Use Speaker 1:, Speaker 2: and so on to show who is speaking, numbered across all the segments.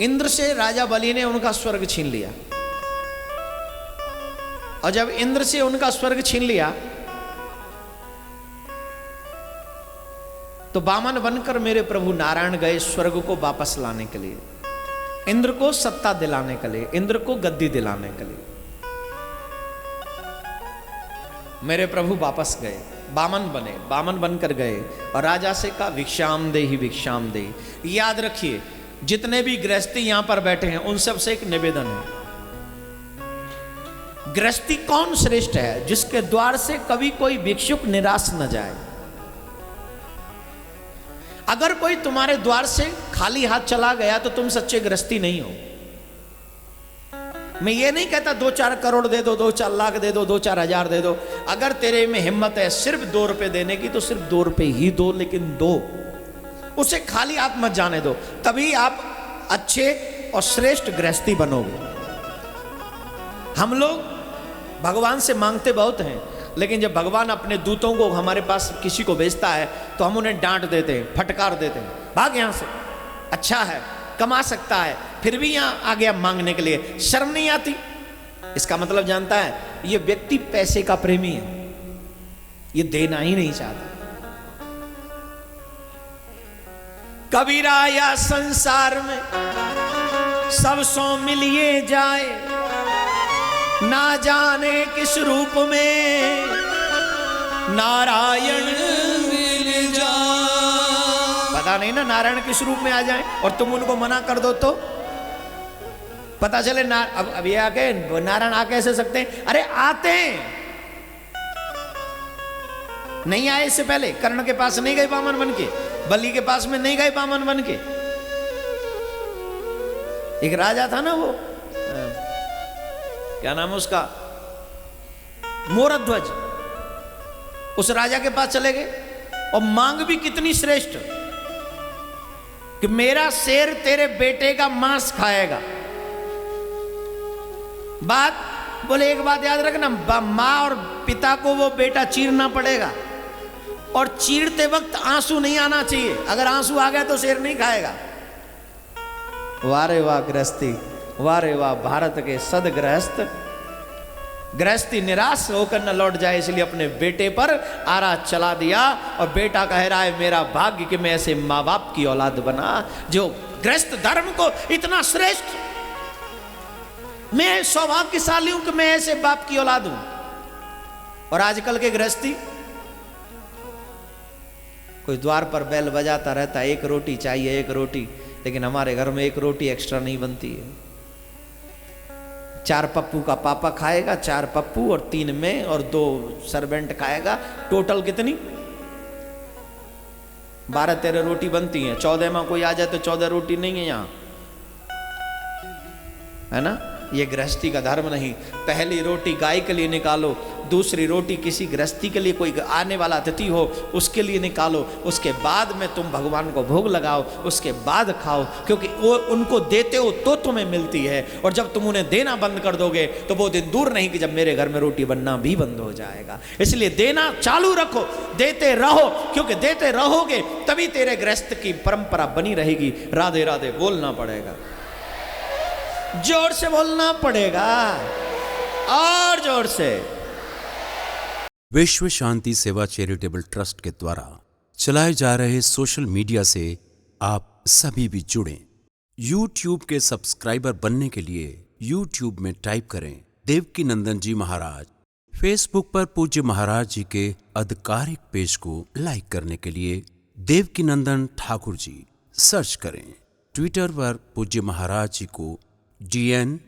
Speaker 1: इंद्र से राजा बलि ने उनका स्वर्ग छीन लिया, और जब इंद्र से उनका स्वर्ग छीन लिया तो वामन बनकर मेरे प्रभु नारायण गए स्वर्ग को वापस लाने के लिए, इंद्र को सत्ता दिलाने के लिए, इंद्र को गद्दी दिलाने के लिए। मेरे प्रभु वापस गए, वामन बने, वामन बनकर गए और राजा से कहा भिक्षाम दे ही भिक्षाम दे। याद रखिए जितने भी गृहस्थी यहां पर बैठे हैं उन सब से एक निवेदन है, गृहस्थी कौन श्रेष्ठ है? जिसके द्वार से कभी कोई भिक्षुक निराश न जाए। अगर कोई तुम्हारे द्वार से खाली हाथ चला गया तो तुम सच्चे गृहस्थी नहीं हो। मैं ये नहीं कहता 2-4 करोड़ दे दो, 2-4 लाख दे दो, 2-4 हजार दे दो। अगर तेरे में हिम्मत है सिर्फ 2 रुपए देने की तो सिर्फ 2 रुपए ही दो, लेकिन दो, उसे खाली हाथ मत जाने दो, तभी आप अच्छे और श्रेष्ठ गृहस्थी बनोगे। हम लोग भगवान से मांगते बहुत हैं, लेकिन जब भगवान अपने दूतों को हमारे पास किसी को भेजता है तो हम उन्हें डांट देते हैं, फटकार देते हैं, भाग यहां से, अच्छा है कमा सकता है, फिर भी यहां आ गया मांगने के लिए, शर्म नहीं आती? इसका मतलब जानता है ये व्यक्ति पैसे का प्रेमी है, ये देना ही नहीं चाहता। कबीरा या संसार में सब सो मिलिए जाए, ना जाने किस रूप में नारायण मिल जाए। पता नहीं ना नारायण किस रूप में आ जाए, और तुम उनको मना कर दो तो पता चले अब ये आके नारायण आ कैसे सकते हैं? अरे आते हैं, नहीं आए इससे पहले कर्ण के पास नहीं गए वामन बन के, बलि के पास में नहीं गए वामन बन के। एक राजा था ना, वो क्या नाम है उसका, मोरध्वज, उस राजा के पास चले गए और मांग भी कितनी श्रेष्ठ कि मेरा शेर तेरे बेटे का मांस खाएगा। बात बोले एक बात याद रखना, मां और पिता को वो बेटा चीरना पड़ेगा, और चीरते वक्त आंसू नहीं आना चाहिए, अगर आंसू आ गया तो शेर नहीं खाएगा। वाह रे वाह गृहस्थी, वाह रे वाह भारत के सदगृहस्थ। गृहस्थी निराश होकर न लौट जाए, इसलिए अपने बेटे पर आरा चला दिया, और बेटा कह रहा है मेरा भाग्य कि मैं ऐसे माँ बाप की औलाद बना जो गृहस्थ धर्म को इतना श्रेष्ठ, मैं सौभाग्यशाली हूं कि मैं ऐसे बाप की औलाद हूं। और आजकल के गृहस्थी, कोई द्वार पर बैल बजाता रहता है, 1 रोटी चाहिए 1 रोटी, लेकिन हमारे घर में 1 रोटी एक्स्ट्रा नहीं बनती है। 4 पप्पू का पापा खाएगा, 4 पप्पू और 3 में और 2 सर्वेंट खाएगा, टोटल कितनी 12-13 रोटी बनती है। 14 में कोई आ जाए तो 14 रोटी नहीं है यहाँ, है ना? ये गृहस्थी का धर्म नहीं। पहली रोटी गाय के लिए निकालो, दूसरी रोटी किसी गृहस्थी के लिए, कोई आने वाला अतिथि हो उसके लिए निकालो, उसके बाद में तुम भगवान को भोग लगाओ, उसके बाद खाओ, क्योंकि वो उनको देते हो तो तुम्हें मिलती है। और जब तुम उन्हें देना बंद कर दोगे तो वो दिन दूर नहीं कि जब मेरे घर में रोटी बनना भी बंद हो जाएगा। इसलिए देना चालू रखो, देते रहो, क्योंकि देते रहोगे तभी तेरे गृहस्थ की परंपरा बनी रहेगी। राधे राधे बोलना पड़ेगा, जोर से बोलना पड़ेगा, और जोर से।
Speaker 2: विश्व शांति सेवा चैरिटेबल ट्रस्ट के द्वारा चलाए जा रहे सोशल मीडिया से आप सभी भी जुड़ें। YouTube के सब्सक्राइबर बनने के लिए YouTube में टाइप करें देवकी नंदन जी महाराज। फेसबुक पर पूज्य महाराज जी के आधिकारिक पेज को लाइक करने के लिए देवकी नंदन ठाकुर जी सर्च करें। ट्विटर पर पूज्य महाराज जी को DN_ठाकुर_जी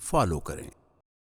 Speaker 2: फॉलो करें।